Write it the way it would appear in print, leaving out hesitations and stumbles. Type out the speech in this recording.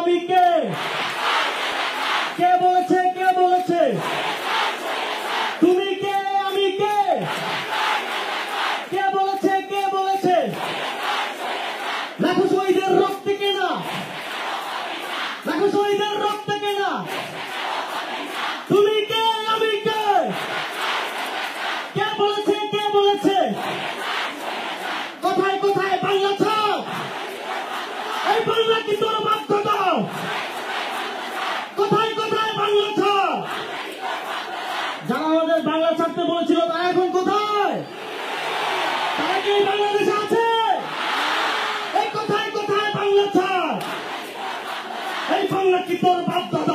আমি কে? কে বলেছে? কে বলেছে? তুমি কে? আমি কে? কে বলেছে? কে বলেছে? লাখো শহীদের রক্তে কেনা, লাখো শহীদের রক্তে কেনা। তুমি কে? আমি কে? কে বলেছে? কে বলেছে? কোথায় কোথায় বাংলা ছাড়? এই বাংলা কি তোর বাধ্যতা? কোথায় কোথায় বাংলা ছাড়? যারা আমাদের বাংলা ছাড়তে বলেছিল তারা এখন কোথায়? তারা কি বাংলাদেশে আছে? এই কোথায় কোথায় বাংলা ছাড়? এই বাংলা কি তোর বাধ্যতা?